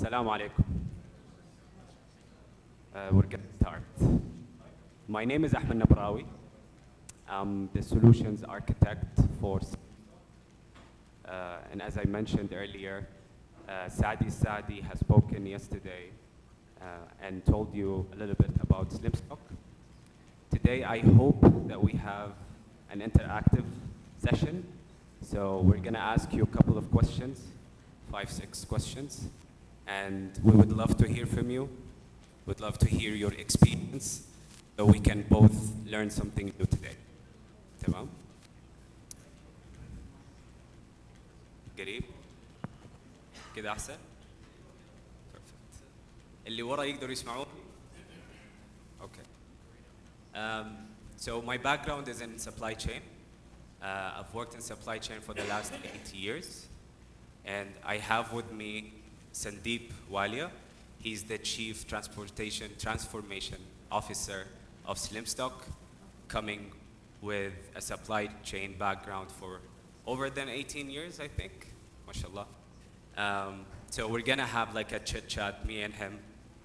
Assalamu alaikum. We're going to start. My name is Ahmed Nabrawi. I'm the solutions architect for and as I mentioned earlier, Saadi has spoken yesterday and told you a little bit about SlimStock. Today I hope that we have an interactive session. So we're going to ask you a couple of questions, 5-6 questions, and we would love to hear from you. We'd love to hear your experience so we can both learn something new today. تمام؟ قريب؟ كده أحسن؟ Perfect. اللي ورا يقدروا يسمعوني؟ Okay. So my background is in supply chain. I've worked in supply chain for the last 8 years, and I have with me Sandeep Walia. He's the Chief Transportation Transformation Officer of SlimStock, coming with a supply chain background for over than 18 years, I think, mashallah. So we're gonna have like a chit chat, me and him,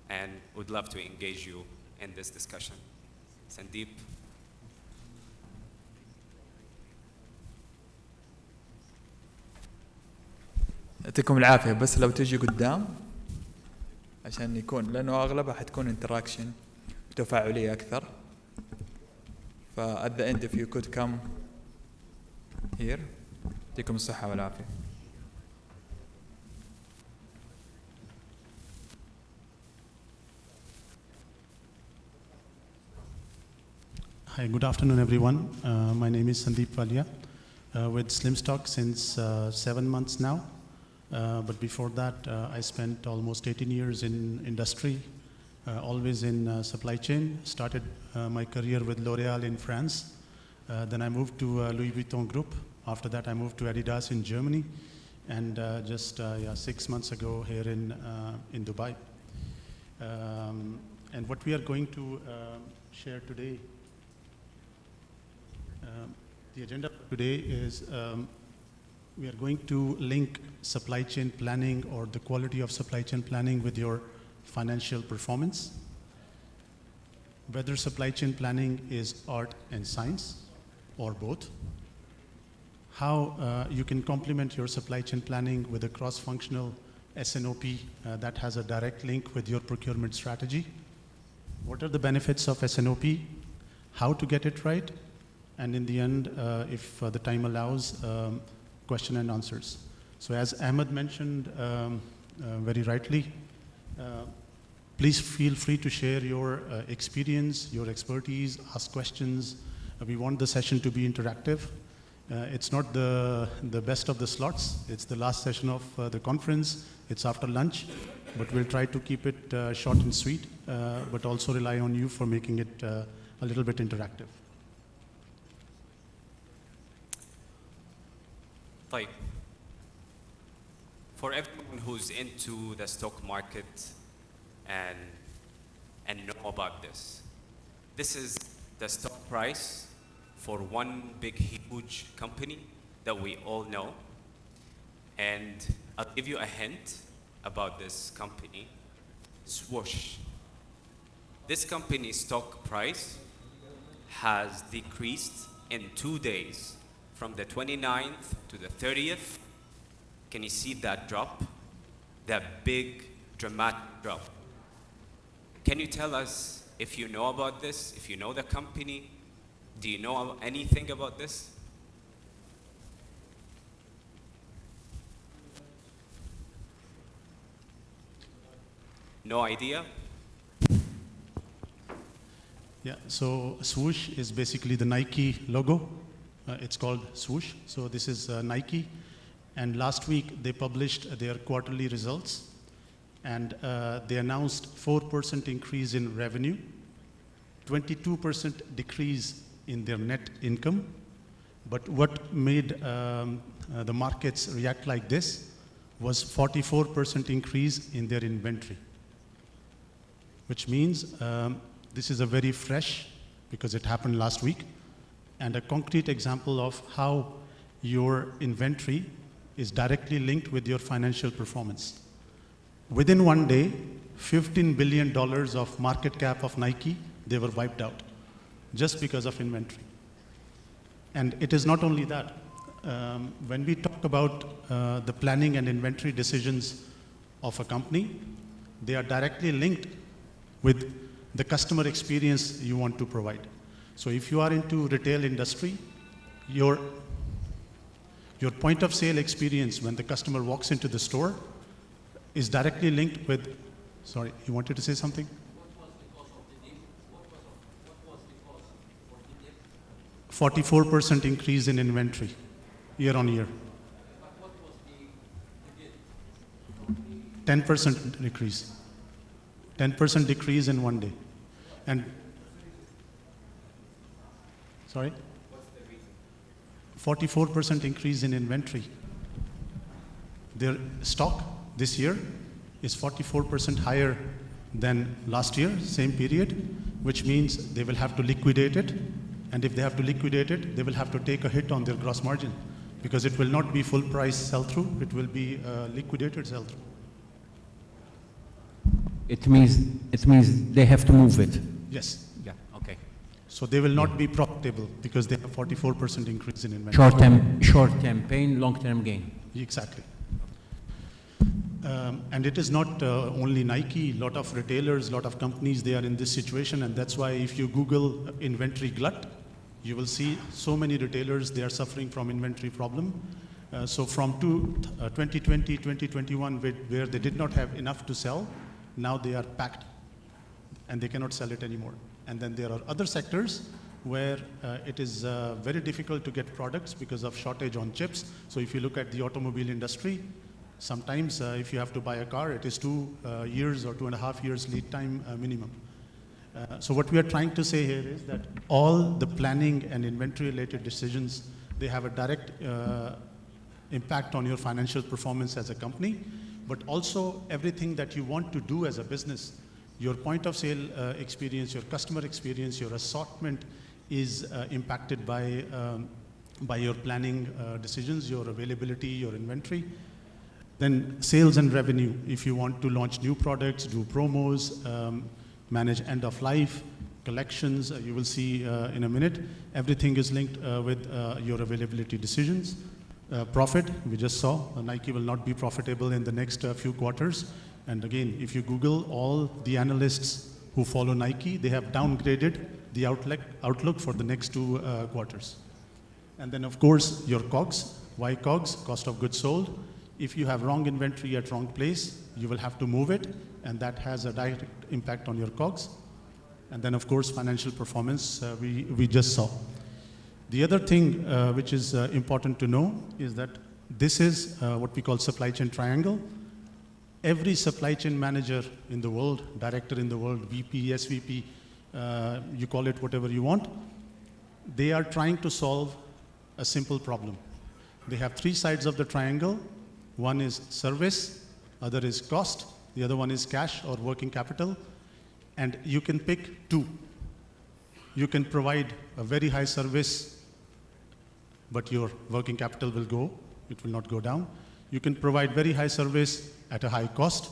and would love to engage you in this discussion. Sandeep. يعطيكم العافية. بس لو تجي قدام عشان يكون، لأنه أغلبها حتكون interaction وتفاعلية أكثر. at the end if you could come here. يعطيكم الصحة والعافية. Hi, good afternoon, everyone. My name is Sandeep Walia, with SlimStock since 7 months now. But before that, I spent almost 18 years in industry, always in supply chain. Started my career with L'Oréal in France. Then I moved to Louis Vuitton Group. After that, I moved to Adidas in Germany. And just 6 months ago here in Dubai. And what we are going to share today, the agenda today is we are going to link supply chain planning or the quality of supply chain planning with your financial performance. Whether supply chain planning is art and science or both. How you can complement your supply chain planning with a cross-functional S&OP that has a direct link with your procurement strategy. What are the benefits of S&OP? How to get it right? And in the end, if the time allows, question and answers. So as Ahmed mentioned very rightly, please feel free to share your experience, your expertise, ask questions. We want the session to be interactive. It's not the best of the slots. It's the last session of the conference. It's after lunch, but we'll try to keep it short and sweet, but also rely on you for making it a little bit interactive. طيب. For everyone who's into the stock market and know about this, this is the stock price for one big huge company that we all know. And I'll give you a hint about this company, Swoosh. This company's stock price has decreased in 2 days, from the 29th to the 30th. Can you see that drop? That big dramatic drop. Can you tell us if you know about this, if you know the company? Do you know anything about this? No idea? Yeah, so Swoosh is basically the Nike logo. It's called Swoosh. So this is Nike. And last week they published their quarterly results. And they announced 4% increase in revenue, 22% decrease in their net income. But what made the markets react like this was 44% increase in their inventory, which means this is a very fresh, because it happened last week, and a concrete example of how your inventory is directly linked with your financial performance. Within one day, $15 billion of market cap of Nike, they were wiped out just because of inventory. And it is not only that. When we talk about the planning and inventory decisions of a company, they are directly linked with the customer experience you want to provide. So if you are into retail industry, your point of sale experience when the customer walks into the store is directly linked with, sorry, you wanted to say something? What was the cause of the dip? What was the cause for the dip? 44% increase in inventory year on year. But what was the dip? 10% decrease. 10% decrease in one day. And, sorry? What's the reason? 44% increase in inventory. Their stock this year is 44% higher than last year, same period, which means they will have to liquidate it. And if they have to liquidate it, they will have to take a hit on their gross margin because it will not be full price sell-through, it will be liquidated sell-through. It means they have to move it. Yes. Yeah, okay. So they will not be profitable because they have 44% increase in inventory. Short-term pain, long-term gain. Exactly. And it is not only Nike, a lot of retailers, a lot of companies, they are in this situation, and that's why if you Google inventory glut, you will see so many retailers, they are suffering from inventory problem. So from 2020, 2021, where they did not have enough to sell, now they are packed and they cannot sell it anymore. And then there are other sectors where it is very difficult to get products because of shortage on chips. So if you look at the automobile industry, sometimes if you have to buy a car, it is 2 years or 2.5 years lead time minimum. So what we are trying to say here is that all the planning and inventory related decisions, they have a direct impact on your financial performance as a company, but also everything that you want to do as a business. Your point of sale experience, your customer experience, your assortment is impacted by your planning decisions, your availability, your inventory. Then sales and revenue, if you want to launch new products, do promos, manage end of life, collections, you will see in a minute, everything is linked with your availability decisions. Profit, we just saw, Nike will not be profitable in the next few quarters. And again, if you Google all the analysts who follow Nike, they have downgraded the outlook for the next 2 quarters. And then of course, your COGS. Why COGS? Cost of goods sold. If you have wrong inventory at wrong place, you will have to move it, and that has a direct impact on your COGS. And then of course, financial performance, we just saw. The other thing which is important to know is that this is what we call supply chain triangle. Every supply chain manager in the world, director in the world, VP, SVP, you call it whatever you want, they are trying to solve a simple problem. They have 3 sides of the triangle. One is service, other is cost, the other one is cash or working capital, and you can pick 2. You can provide a very high service, but your working capital will go, it will not go down. You can provide very high service at a high cost.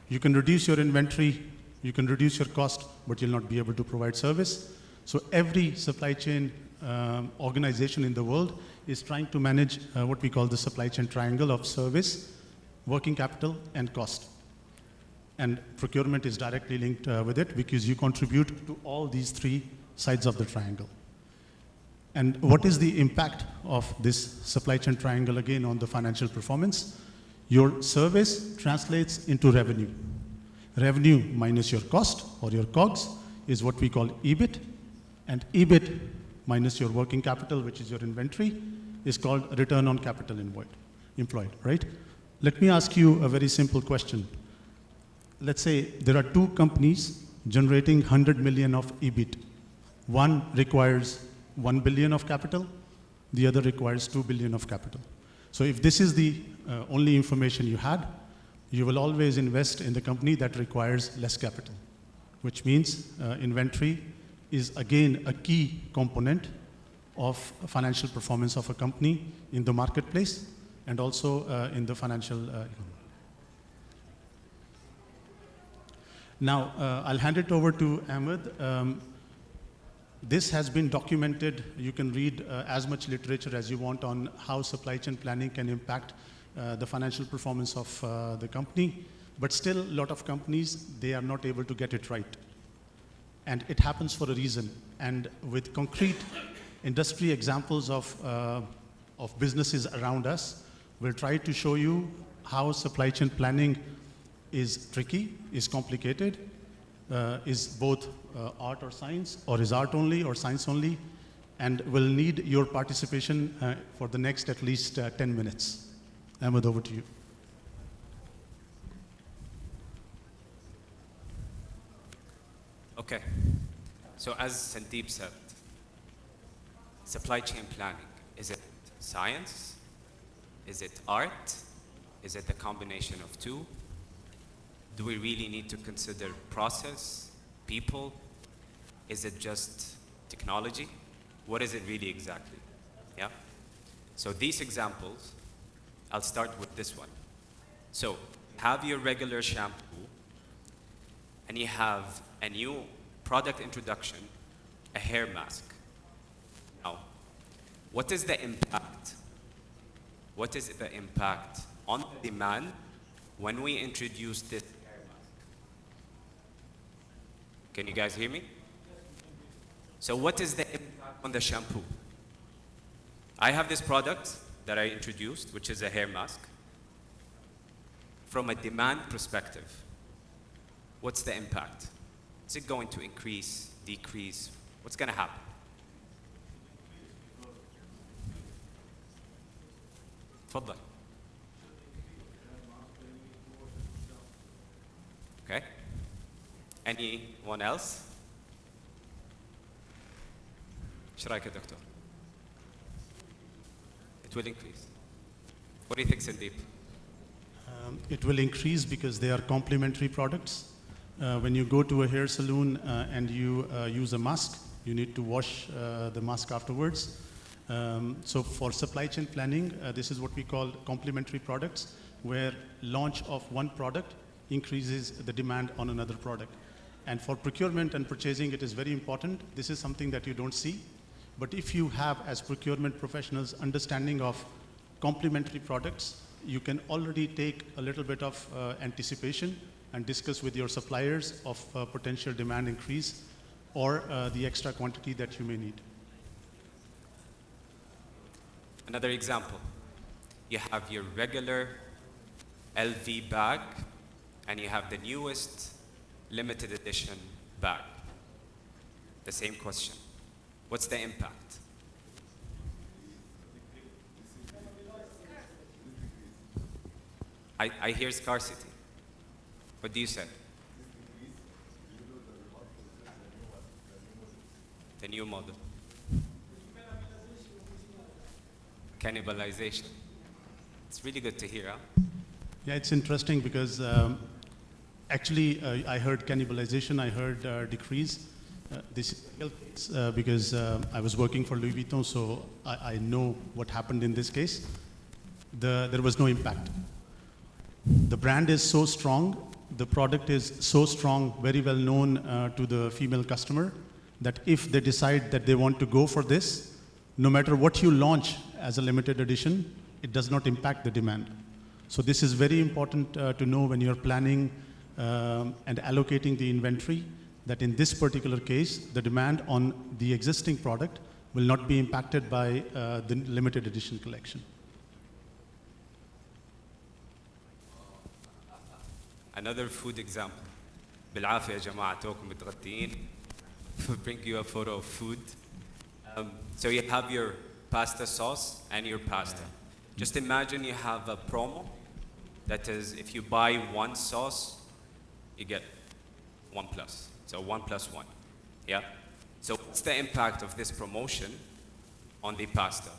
You can reduce your inventory, you can reduce your cost, but you'll not be able to provide service. So every supply chain organization in the world is trying to manage what we call the supply chain triangle of service, working capital, and cost. And procurement is directly linked with it because you contribute to all these 3 sides of the triangle. And what is the impact of this supply chain triangle again on the financial performance? Your service translates into revenue. Revenue minus your cost or your COGS is what we call EBIT, and EBIT minus your working capital, which is your inventory, is called return on capital employed, right? Let me ask you a very simple question. Let's say there are 2 companies generating 100 million of EBIT. One requires 1 billion of capital, the other requires 2 billion of capital. So if this is the only information you had, you will always invest in the company that requires less capital, which means inventory is again a key component of financial performance of a company in the marketplace and also in the financial economy. Now, I'll hand it over to Ahmed. This has been documented. You can read as much literature as you want on how supply chain planning can impact the financial performance of the company. But still, a lot of companies, they are not able to get it right. And it happens for a reason. And with concrete industry examples of businesses around us, we'll try to show you how supply chain planning is tricky, is complicated, is both art or science, or is art only or science only, and will need your participation for the next at least 10 minutes. Ahmed, over to you. Okay, so as Sandeep said, supply chain planning, is it science? Is it art? Is it a combination of two? Do we really need to consider process, people? Is it just technology? What is it really exactly? Yeah? So these examples, I'll start with this one. So have your regular shampoo, and you have a new product introduction, a hair mask. Now, what is the impact? What is the impact on the demand when we introduce this hair mask? Can you guys hear me? So what is the impact on the shampoo? I have this product that I introduced, which is a hair mask. From a demand perspective, what's the impact? Is it going to increase, decrease? What's going to happen? تفضل. Okay. Anyone else? ايش رايك يا دكتور? It will increase. What do you think, Sandeep? It will increase because they are complementary products. When you go to a hair salon and you use a mask, you need to wash the mask afterwards. So for supply chain planning, this is what we call complementary products, where launch of one product increases the demand on another product. And for procurement and purchasing, it is very important. This is something that you don't see. But if you have, as procurement professionals, understanding of complementary products, you can already take a little bit of anticipation and discuss with your suppliers of potential demand increase or the extra quantity that you may need. Another example, you have your regular LV bag and you have the newest limited edition bag. The same question. What's the impact? I hear scarcity. What do you say? The new model. Cannibalization. It's really good to hear, huh? Yeah, it's interesting because actually I heard cannibalization, I heard decrease. This is a real case because I was working for Louis Vuitton, so I know what happened in this case. There was no impact. The brand is so strong, the product is so strong, very well known to the female customer, that if they decide that they want to go for this, no matter what you launch as a limited edition, it does not impact the demand. So this is very important to know when you're planning and allocating the inventory, that in this particular case, the demand on the existing product will not be impacted by the limited edition collection. Another food example. بالعافية يا جماعة توكم متغطيين. Bring you a photo of food. So you have your pasta sauce and your pasta. Just imagine you have a promo that is, if you buy one sauce, you get 1 plus. So 1 plus 1. Yeah? So what's the impact of this promotion on the pasta?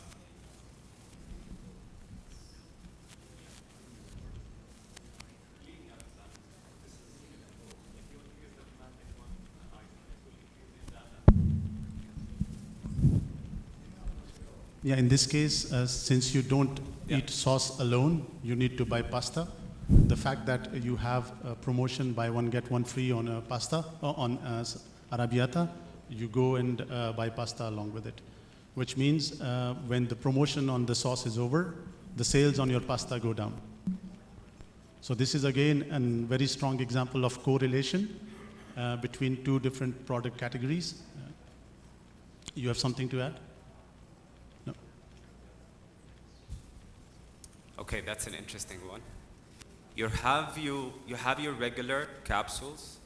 Yeah, in this case, since you don't eat sauce alone, you need to buy pasta. the fact that you have a promotion buy one get one free on pasta on arrabbiata, you go and buy pasta along with it, which means when the promotion on the sauce is over, the sales on your pasta go down. So this is again a very strong example of correlation between two different product categories. You have something to add? No? Okay, that's an interesting one. You have your regular capsules,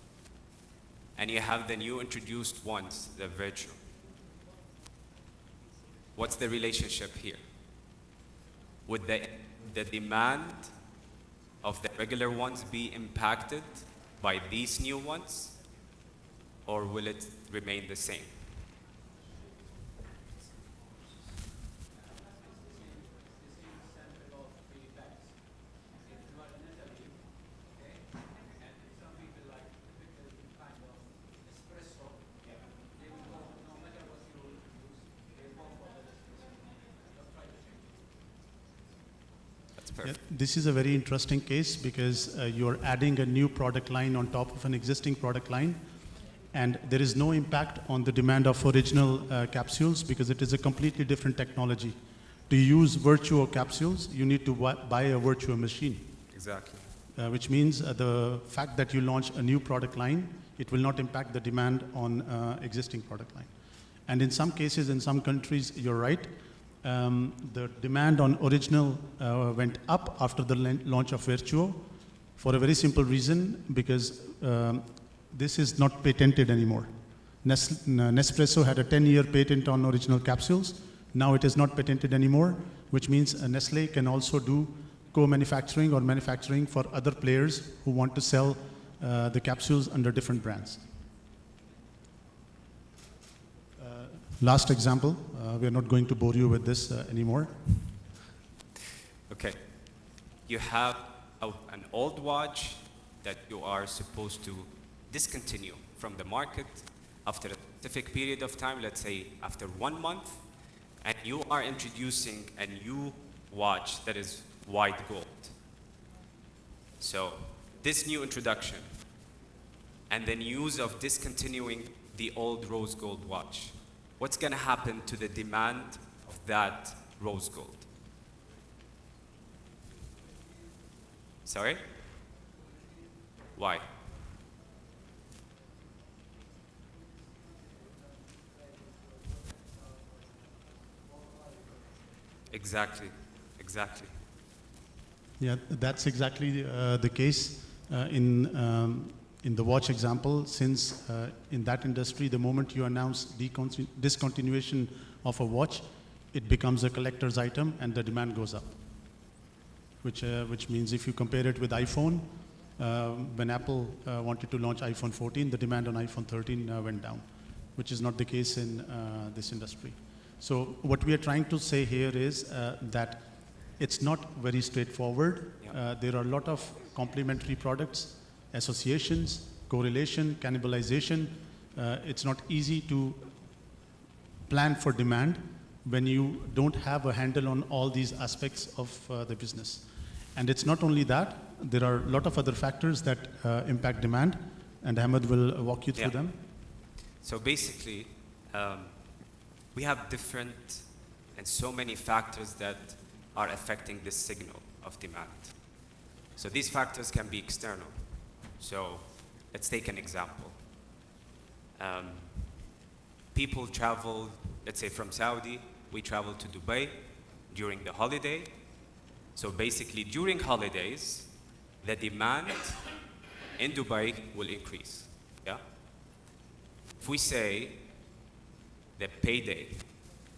and you have the new introduced ones, the virtual. What's the relationship here? Would the demand of the regular ones be impacted by these new ones, or will it remain the same? Yeah, this is a very interesting case because you're adding a new product line on top of an existing product line, and there is no impact on the demand of original capsules because it is a completely different technology. To use Virtuo capsules, you need to buy a Virtuo machine. Exactly. Which means the fact that you launch a new product line, it will not impact the demand on existing product line. And in some cases, in some countries, you're right, the demand on original went up after the launch of Virtuo for a very simple reason, because this is not patented anymore. Nespresso had a 10-year patent on original capsules. Now it is not patented anymore, which means Nestle can also do co-manufacturing or manufacturing for other players who want to sell the capsules under different brands. Last example, we are not going to bore you with this anymore. Okay. You have an old watch that you are supposed to discontinue from the market after a specific period of time, let's say after 1 month, and you are introducing a new watch that is white gold. So this new introduction and the news of discontinuing the old rose gold watch, what's going to happen to the demand of that rose gold? Sorry? Why? Exactly, exactly. Yeah, that's exactly the case in the watch example, since in that industry, the moment you announce discontinuation of a watch, it becomes a collector's item and the demand goes up. Which means if you compare it with iPhone, when Apple wanted to launch iPhone 14, the demand on iPhone 13 went down, which is not the case in this industry. So what we are trying to say here is that it's not very straightforward. Yeah. There are a lot of complementary products, associations, correlation, cannibalization. It's not easy to plan for demand when you don't have a handle on all these aspects of the business. And it's not only that, there are a lot of other factors that impact demand, and Ahmed will walk you through them. So basically, we have different and so many factors that are affecting this signal of demand. So these factors can be external. So let's take an example. People travel, let's say from Saudi, we travel to Dubai during the holiday. So basically during holidays, the demand in Dubai will increase, yeah? If we say the payday,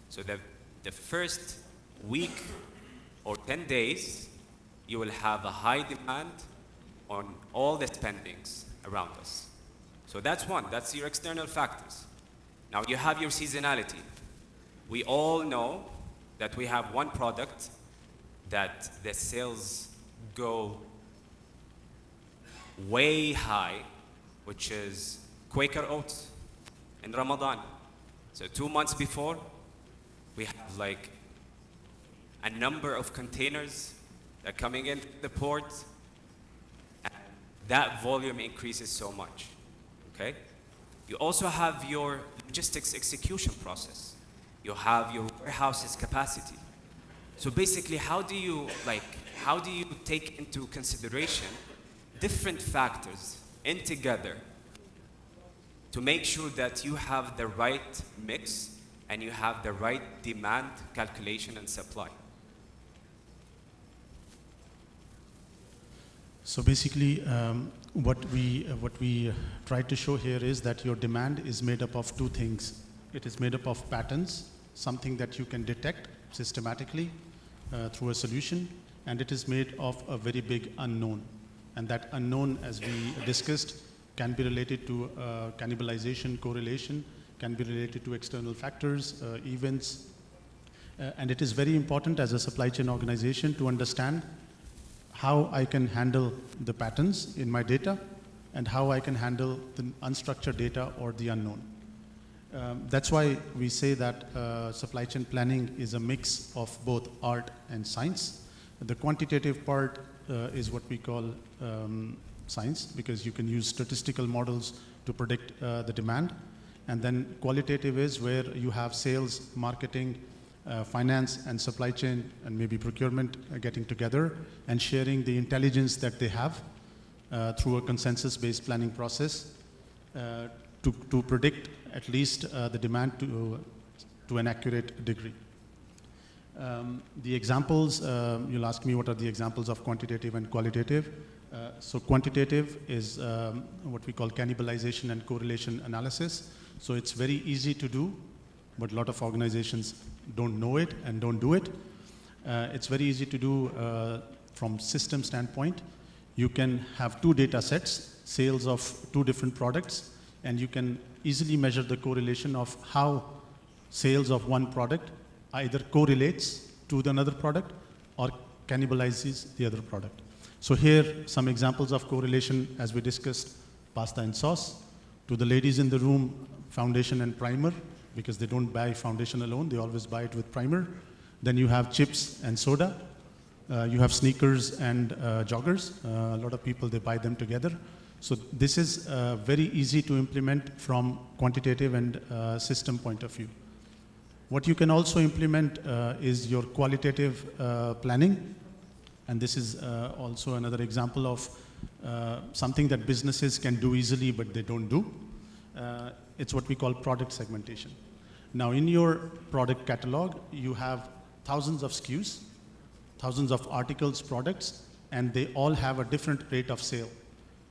so the first week or 10 days, you will have a high demand on all the spendings around us. So that's one, that's your external factors. Now you have your seasonality. We all know that we have one product that the sales go way high, which is Quaker Oats in Ramadan. So 2 months before, we have like a number of containers that are coming in the port, that volume increases so much, okay? You also have your logistics execution process. You have your warehouse's capacity. So basically, how do you take into consideration different factors in together to make sure that you have the right mix and you have the right demand calculation and supply? So basically, what we tried to show here is that your demand is made up of two things. It is made up of patterns, something that you can detect systematically through a solution, and it is made of a very big unknown. And that unknown, as we discussed, can be related to cannibalization, correlation, can be related to external factors, events. And it is very important as a supply chain organization to understand how I can handle the patterns in my data and how I can handle the unstructured data or the unknown. That's why we say that supply chain planning is a mix of both art and science. The quantitative part is what we call science, because you can use statistical models to predict the demand. And then qualitative is where you have sales, marketing, finance and supply chain and maybe procurement getting together and sharing the intelligence that they have through a consensus-based planning process to predict at least the demand to an accurate degree. The examples, you'll ask me what are the examples of quantitative and qualitative. So quantitative is what we call cannibalization and correlation analysis. So it's very easy to do, but a lot of organizations don't know it and don't do it. It's very easy to do from system standpoint. You can have two data sets, sales of two different products, and you can easily measure the correlation of how sales of one product either correlates to another product or cannibalizes the other product. So here, some examples of correlation as we discussed, pasta and sauce. To the ladies in the room, foundation and primer, because they don't buy foundation alone, they always buy it with primer. Then you have chips and soda. You have sneakers and joggers. A lot of people, they buy them together. So this is very easy to implement from quantitative and system point of view. What you can also implement is your qualitative planning. And this is also another example of something that businesses can do easily, but they don't do. It's what we call product segmentation. Now, in your product catalog, you have thousands of SKUs, thousands of articles, products, and they all have a different rate of sale.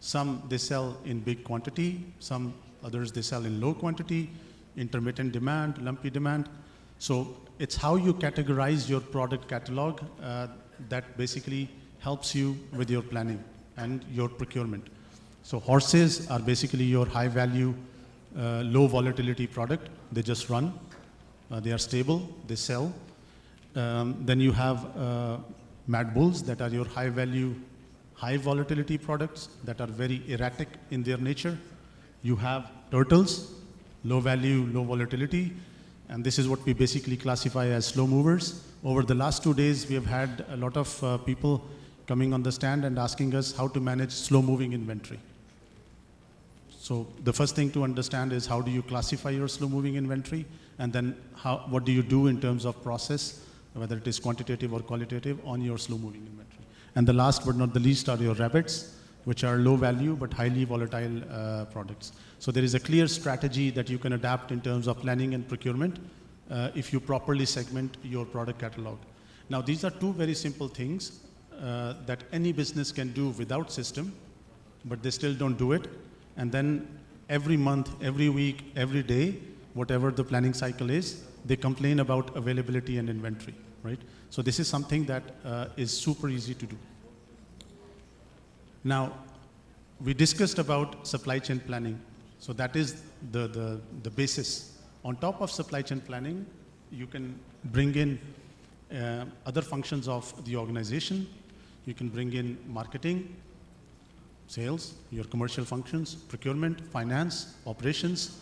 Some they sell in big quantity, some others they sell in low quantity, intermittent demand, lumpy demand. So it's how you categorize your product catalog that basically helps you with your planning and your procurement. So horses are basically your high value, low volatility product. They just run, they are stable, they sell. Then you have mad bulls that are your high value, high volatility products that are very erratic in their nature. You have turtles, low value, low volatility, and this is what we basically classify as slow movers. Over the last 2 days, we have had a lot of people coming on the stand and asking us how to manage slow moving inventory. So the first thing to understand is how do you classify your slow moving inventory, and then what do you do in terms of process, whether it is quantitative or qualitative, on your slow moving inventory. And the last but not the least are your rabbits, which are low value but highly volatile products. So there is a clear strategy that you can adapt in terms of planning and procurement if you properly segment your product catalog. Now these are two very simple things that any business can do without system, but they still don't do it. And then every month, every week, every day, whatever the planning cycle is, they complain about availability and inventory, right? So this is something that is super easy to do. Now, we discussed about supply chain planning. So that is the basis. On top of supply chain planning, you can bring in other functions of the organization. You can bring in marketing, sales, your commercial functions, procurement, finance, operations,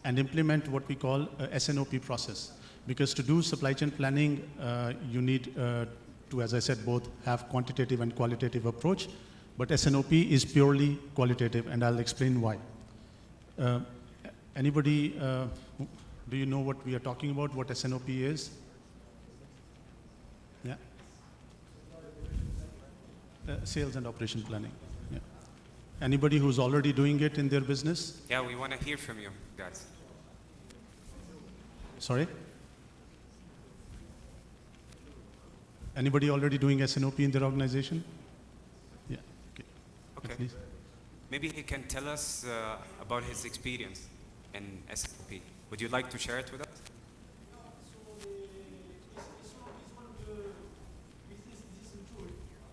and implement what we call a SNOP process. Because to do supply chain planning, you need to, as I said, both have quantitative and qualitative approach. But SNOP is purely qualitative, and I'll explain why. Anybody, do you know what we are talking about, what SNOP is? Yeah. Sales and operation planning. Yeah. Anybody who's already doing it in their business? Yeah, we want to hear from you guys. Sorry? Anybody already doing SNOP in their organization? Yeah. Okay. Please. Maybe he can tell us about his experience in SNOP. Would you like to share it with us?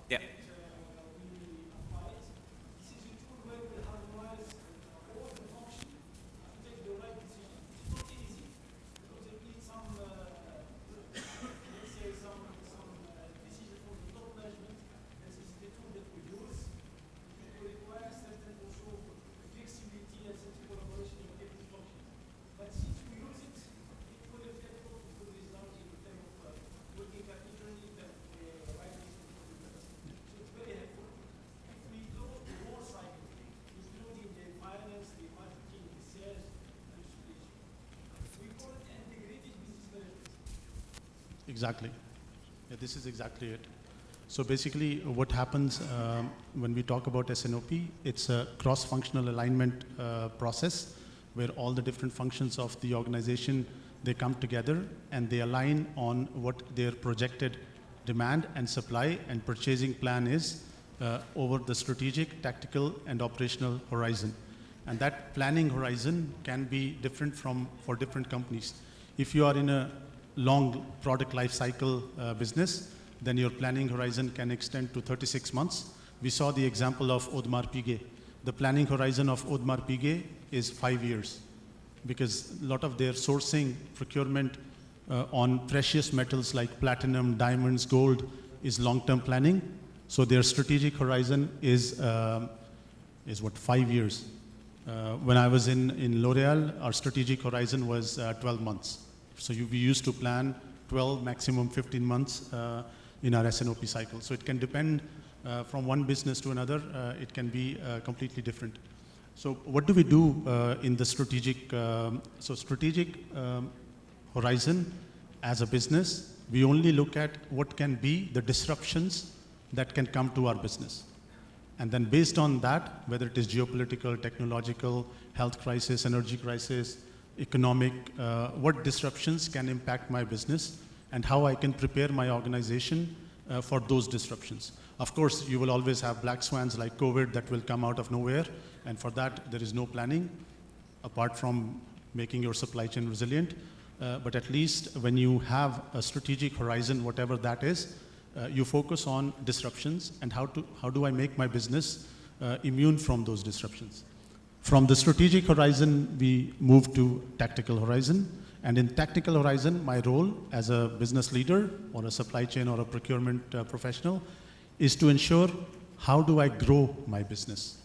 Yeah. Exactly. Yeah, this is exactly it. So basically what happens when we talk about SNOP, it's a cross-functional alignment process where all the different functions of the organization, they come together and they align on what their projected demand and supply and purchasing plan is over the strategic, tactical, and operational horizon. And that planning horizon can be different for different companies. If you are in a long product life cycle business, then your planning horizon can extend to 36 months. We saw the example of Audemars Piguet. The planning horizon of Audemars Piguet is 5 years because a lot of their sourcing, procurement on precious metals like platinum, diamonds, gold is long-term planning. So their strategic horizon is what, 5 years. When I was in L'Oreal, our strategic horizon was 12 months. So we used to plan 12, maximum 15 months in our SNOP cycle. So it can depend from one business to another. It can be completely different. So what do we do in the strategic? Strategic horizon as a business, we only look at what can be the disruptions that can come to our business. And then based on that, whether it is geopolitical, technological, health crisis, energy crisis, economic, what disruptions can impact my business and how I can prepare my organization for those disruptions. Of course, you will always have black swans like COVID that will come out of nowhere, and for that there is no planning apart from making your supply chain resilient. But at least when you have a strategic horizon, whatever that is, you focus on disruptions and how do I make my business immune from those disruptions. From the strategic horizon, we move to tactical horizon. And in tactical horizon, my role as a business leader or a supply chain or a procurement professional is to ensure how do I grow my business,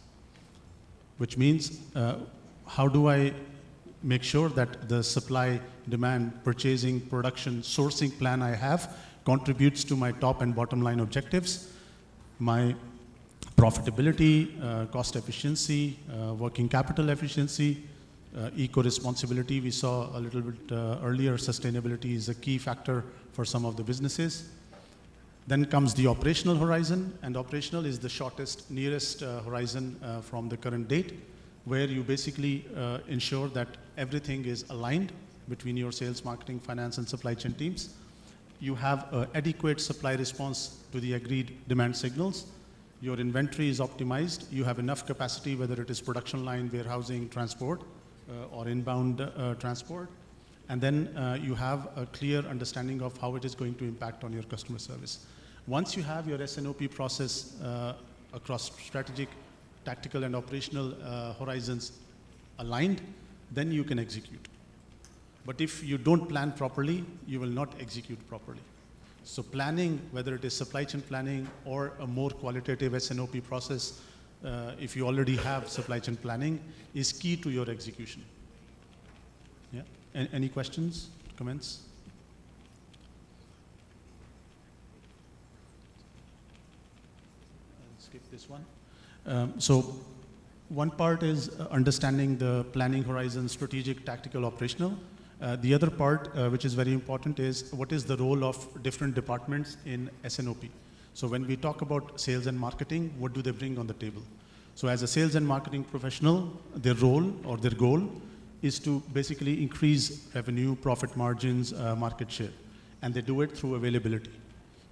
which means how do I make sure that the supply, demand, purchasing, production, sourcing plan I have contributes to my top and bottom line objectives, my profitability, cost efficiency, working capital efficiency, eco-responsibility. We saw a little bit earlier, sustainability is a key factor for some of the businesses. Then comes the operational horizon, and operational is the shortest, nearest horizon from the current date, where you basically ensure that everything is aligned between your sales, marketing, finance, and supply chain teams. You have adequate supply response to the agreed demand signals. Your inventory is optimized. You have enough capacity, whether it is production line, warehousing, transport, or inbound transport. And then you have a clear understanding of how it is going to impact on your customer service. Once you have your SNOP process across strategic, tactical, and operational horizons aligned, then you can execute. But if you don't plan properly, you will not execute properly. So planning, whether it is supply chain planning or a more qualitative SNOP process, if you already have supply chain planning, is key to your execution. Yeah. Any questions, comments? I'll skip this one. So one part is understanding the planning horizon, strategic, tactical, operational. The other part, which is very important, is what is the role of different departments in SNOP. So when we talk about sales and marketing, what do they bring on the table? So as a sales and marketing professional, their role or their goal is to basically increase revenue, profit margins, market share. And they do it through availability.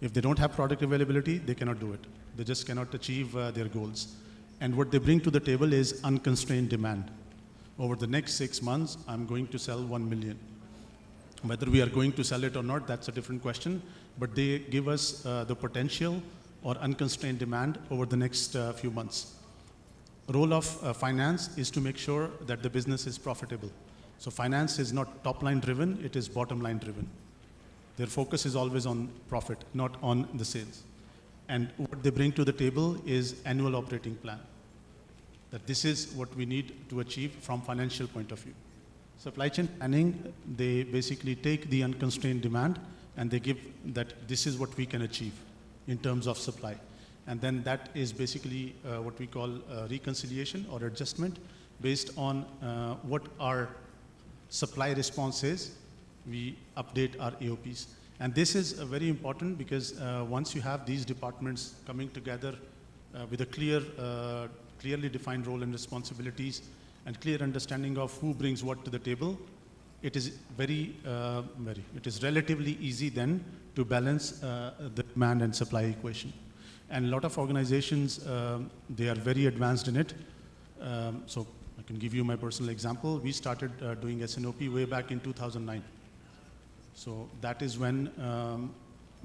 If they don't have product availability, they cannot do it. They just cannot achieve their goals. And what they bring to the table is unconstrained demand. Over the next 6 months, I'm going to sell 1 million. Whether we are going to sell it or not, that's a different question. But they give us the potential or unconstrained demand over the next few months. Role of finance is to make sure that the business is profitable. So finance is not top line driven, it is bottom line driven. Their focus is always on profit, not on the sales. And what they bring to the table is annual operating plan. That this is what we need to achieve from financial point of view. Supply chain planning, they basically take the unconstrained demand and they give that this is what we can achieve in terms of supply. And then that is basically what we call reconciliation or adjustment based on what our supply response is. We update our AOPs. And this is very important because once you have these departments coming together with a clearly defined role and responsibilities and clear understanding of who brings what to the table, it is it is relatively easy then to balance the demand and supply equation. And a lot of organizations, they are very advanced in it. So I can give you my personal example. We started doing SNOP way back in 2009. So that is when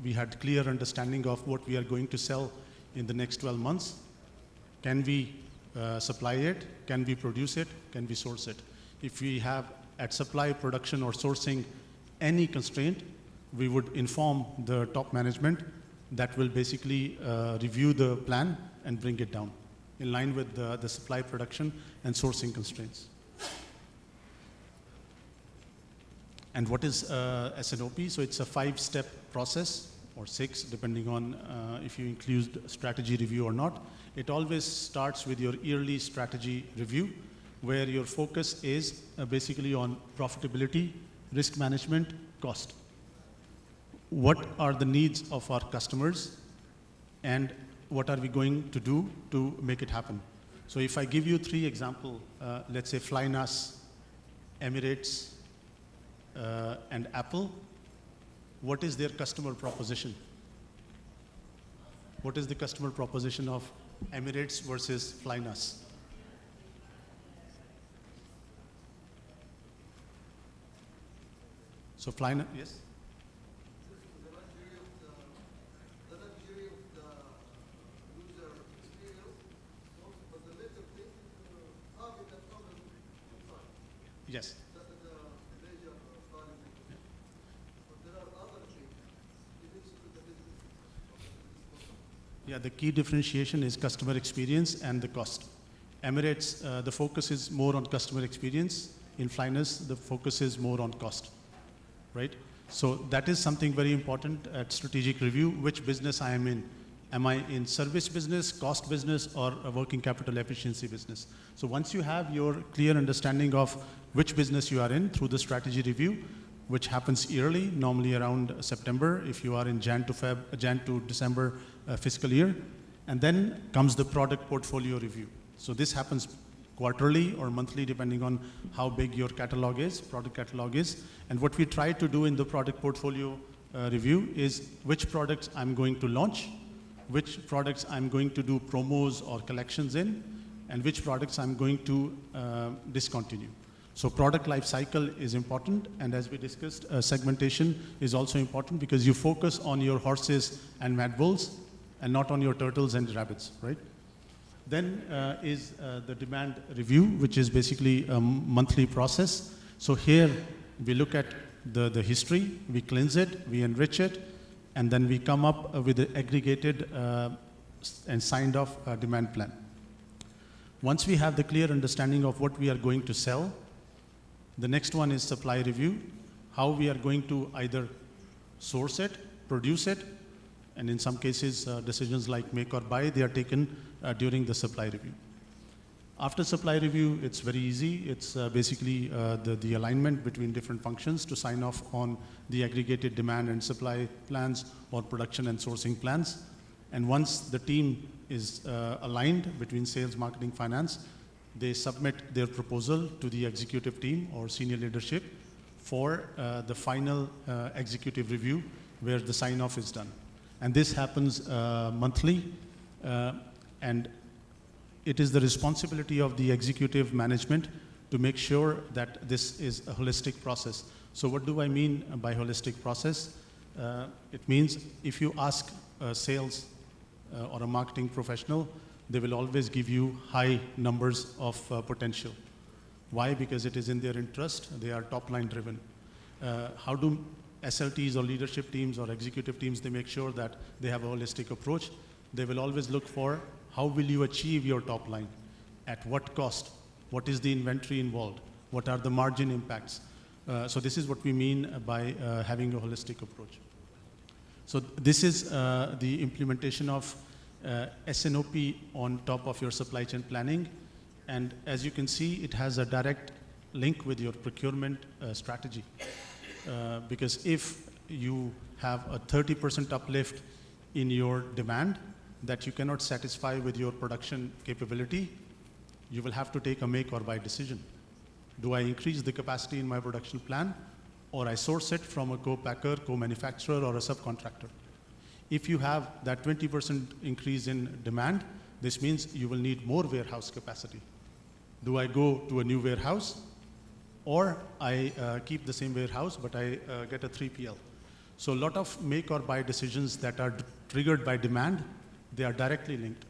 we had clear understanding of what we are going to sell in the next 12 months. Can we supply it? Can we produce it? Can we source it? If we have at supply, production, or sourcing any constraint, we would inform the top management that will basically review the plan and bring it down in line with the supply, production, and sourcing constraints. And what is SNOP? So it's a 5-step process, or 6, depending on if you include strategy review or not. It always starts with your yearly strategy review, where your focus is basically on profitability, risk management, cost. What are the needs of our customers, and what are we going to do to make it happen? So if I give you 3 examples, let's say Flynas, Emirates, and Apple, what is their customer proposition? What is the customer proposition of Emirates versus Flynas? So Flynas, yes? Yes. Yeah, the key differentiation is customer experience and the cost. Emirates, the focus is more on customer experience. In Flynas, the focus is more on cost, right? So that is something very important at strategic review, which business I am in. Am I in service business, cost business, or a working capital efficiency business? So once you have your clear understanding of which business you are in through the strategy review, which happens yearly, normally around September, if you are in Jan to December fiscal year, and then comes the product portfolio review. So this happens quarterly or monthly, depending on how big your catalog is, product catalog is. And what we try to do in the product portfolio review is which products I'm going to launch, which products I'm going to do promos or collections in, and which products I'm going to discontinue. So product life cycle is important, and as we discussed, segmentation is also important because you focus on your horses and mad bulls and not on your turtles and rabbits, right? Then is the demand review, which is basically a monthly process. So here we look at the history, we cleanse it, we enrich it, and then we come up with an aggregated and signed off demand plan. Once we have the clear understanding of what we are going to sell, the next one is supply review, how we are going to either source it, produce it, and in some cases, decisions like make or buy, they are taken during the supply review. After supply review, it's very easy. It's basically the alignment between different functions to sign off on the aggregated demand and supply plans or production and sourcing plans. And once the team is aligned between sales, marketing, finance, they submit their proposal to the executive team or senior leadership for the final executive review where the sign-off is done. And this happens monthly, and it is the responsibility of the executive management to make sure that this is a holistic process. So what do I mean by holistic process? It means if you ask sales or a marketing professional, they will always give you high numbers of potential. Why? Because it is in their interest. They are top-line driven. How do SLTs or leadership teams or executive teams, they make sure that they have a holistic approach? They will always look for how will you achieve your top line? At what cost? What is the inventory involved? What are the margin impacts? So this is what we mean by having a holistic approach. So this is the implementation of S&OP on top of your supply chain planning. And as you can see, it has a direct link with your procurement strategy. Because if you have a 30% uplift in your demand that you cannot satisfy with your production capability, you will have to take a make or buy decision. Do I increase the capacity in my production plan, or I source it from a co-packer, co-manufacturer, or a subcontractor? If you have that 20% increase in demand, this means you will need more warehouse capacity. Do I go to a new warehouse, or I keep the same warehouse, but I get a 3PL? So a lot of make or buy decisions that are triggered by demand, they are directly linked.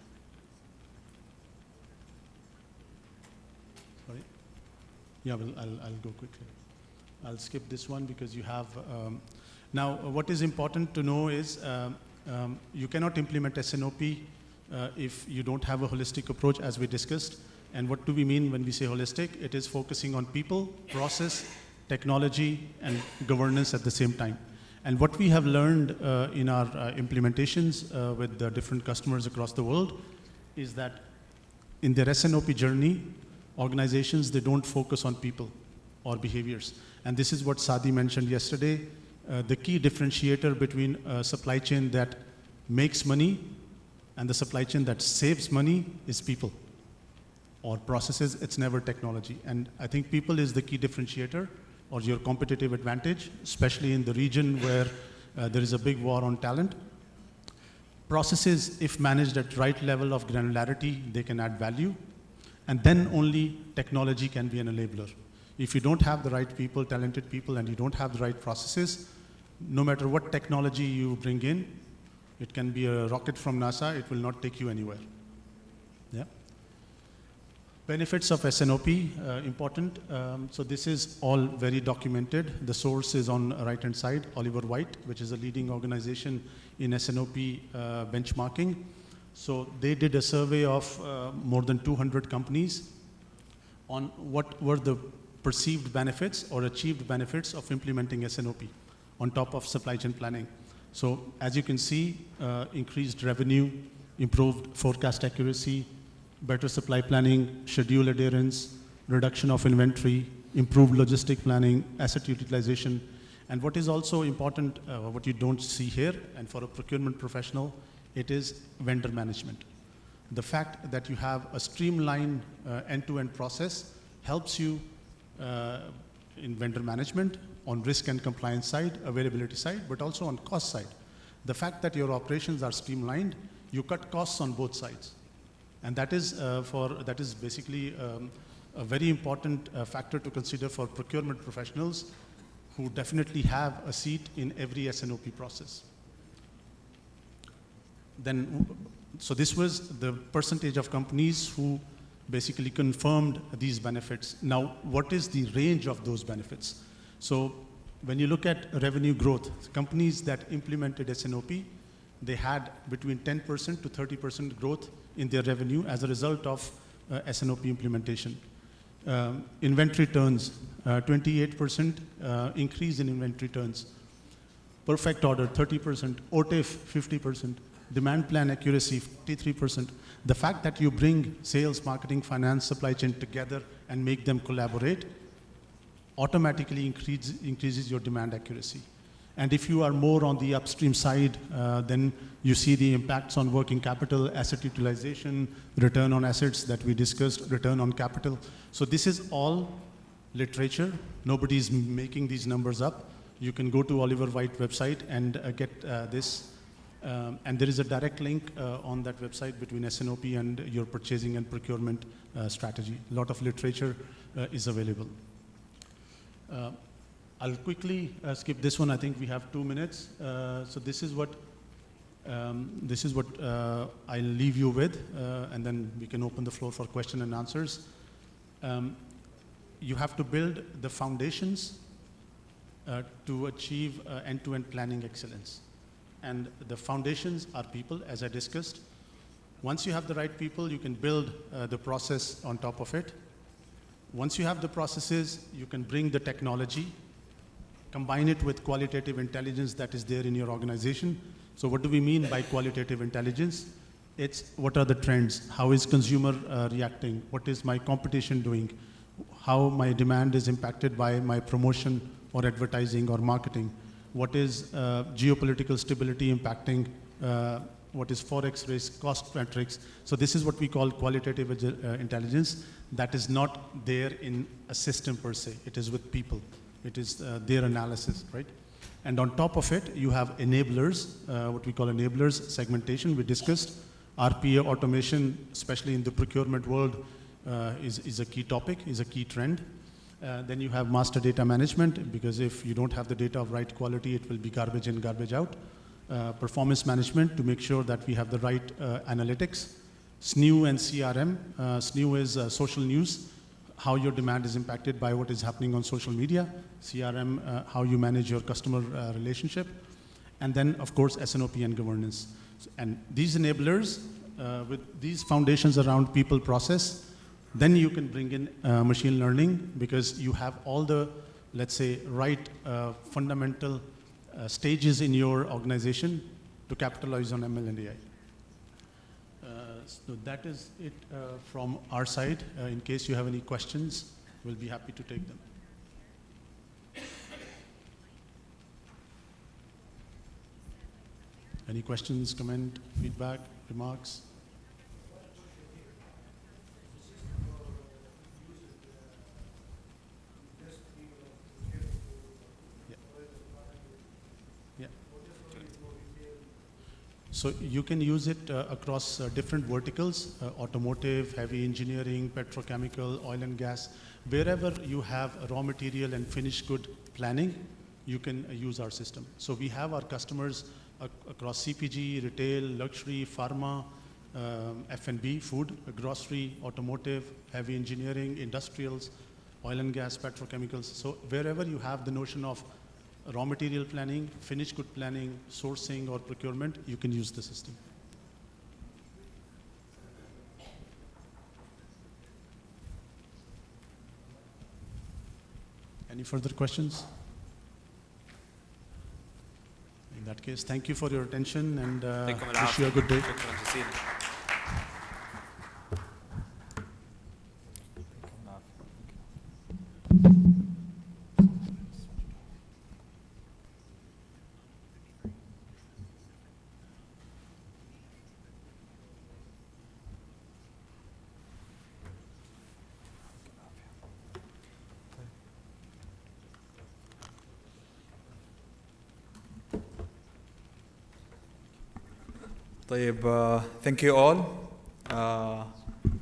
Sorry? Yeah, well, I'll go quickly. I'll skip this one because you have, now what is important to know is you cannot implement S&OP if you don't have a holistic approach, as we discussed. And what do we mean when we say holistic? It is focusing on people, process, technology, and governance at the same time. And what we have learned in our implementations with the different customers across the world is that in their S&OP journey, organizations, they don't focus on people or behaviors. And this is what Sadi mentioned yesterday. The key differentiator between a supply chain that makes money and the supply chain that saves money is people or processes. It's never technology. And I think people is the key differentiator or your competitive advantage, especially in the region where there is a big war on talent. Processes, if managed at right level of granularity, they can add value. And then only technology can be an enabler. If you don't have the right people, talented people, and you don't have the right processes, no matter what technology you bring in, it can be a rocket from NASA, it will not take you anywhere. Yeah. Benefits of S&OP, important. So this is all very documented. The source is on the right-hand side, Oliver White, which is a leading organization in S&OP benchmarking. So they did a survey of more than 200 companies on what were the perceived benefits or achieved benefits of implementing S&OP on top of supply chain planning. So as you can see, increased revenue, improved forecast accuracy, better supply planning, schedule adherence, reduction of inventory, improved logistic planning, asset utilization. And what is also important, what you don't see here, and for a procurement professional, it is vendor management. The fact that you have a streamlined end-to-end process helps you in vendor management on risk and compliance side, availability side, but also on cost side. The fact that your operations are streamlined, you cut costs on both sides. And that is basically a very important factor to consider for procurement professionals who definitely have a seat in every S&OP process. Then, so this was the percentage of companies who basically confirmed these benefits. Now, what is the range of those benefits? So when you look at revenue growth, companies that implemented S&OP, they had between 10% to 30% growth in their revenue as a result of S&OP implementation. Inventory turns, 28% increase in inventory turns. Perfect order, 30%. OTIF, 50%. Demand plan accuracy, 53%. The fact that you bring sales, marketing, finance, supply chain together and make them collaborate automatically increases your demand accuracy. And if you are more on the upstream side, then you see the impacts on working capital, asset utilization, return on assets that we discussed, return on capital. So this is all literature. Nobody's making these numbers up. You can go to Oliver White website and get this. And there is a direct link on that website between S&OP and your purchasing and procurement strategy. A lot of literature is available. I'll quickly skip this one. I think we have 2 minutes. So this is what I'll leave you with, and then we can open the floor for question and answers. You have to build the foundations to achieve end-to-end planning excellence. And the foundations are people, as I discussed. Once you have the right people, you can build the process on top of it. Once you have the processes, you can bring the technology, combine it with qualitative intelligence that is there in your organization. So what do we mean by qualitative intelligence? It's what are the trends? How is consumer reacting? What is my competition doing? How my demand is impacted by my promotion or advertising or marketing? What is geopolitical stability impacting? What is forex risk, cost metrics? So this is what we call qualitative intelligence that is not there in a system per se. It is with people. It is their analysis, right? And on top of it, you have enablers, what we call enablers, segmentation. We discussed RPA automation, especially in the procurement world, is a key topic, is a key trend. Then you have master data management, because if you don't have the data of right quality, it will be garbage in, garbage out. Performance management to make sure that we have the right analytics. SNU and CRM. SNU is social news, how your demand is impacted by what is happening on social media. CRM, how you manage your customer relationship. And then, of course, S&OP and governance. And these enablers, with these foundations around people process, then you can bring in machine learning, because you have all the, let's say, right fundamental stages in your organization to capitalize on ML and AI. So that is it from our side. In case you have any questions, we'll be happy to take them. Any questions, comment, feedback, remarks? So you can use it across different verticals, automotive, heavy engineering, petrochemical, oil and gas. Wherever you have raw material and finished good planning, you can use our system. So we have our customers across CPG, retail, luxury, pharma, F&B, food, grocery, automotive, heavy engineering, industrials, oil and gas, petrochemicals. So wherever you have the notion of raw material planning, finished good planning, sourcing or procurement, you can use the system. Any further questions? In that case, thank you for your attention and wish you a good day. طيب, thank you all.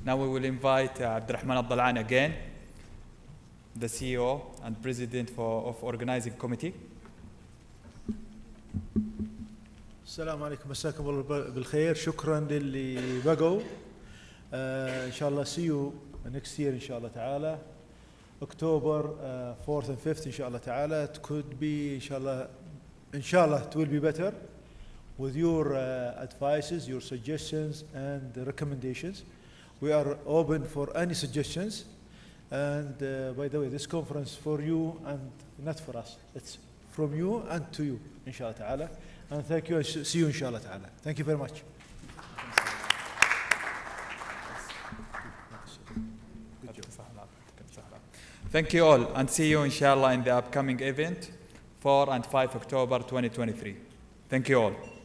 Now we will invite Abdurrahman Abdallan again, the CEO and President of Organizing Committee. السلام عليكم, مساكم الله بالخير. شكرا للي بقوا. ان شاء الله see you next year ان شاء الله تعالى. October 4th and 5th ان شاء الله تعالى. It could be ان شاء الله it will be better with your advices, your suggestions and recommendations. We are open for any suggestions. And by the way, this conference for you and not for us. It's from you and to you, inshallah ta'ala. and thank you and see you inshallah ta'ala. Thank you very much. Thank you all, and see you inshallah in the upcoming event, 4 and 5 October 2023. Thank you all.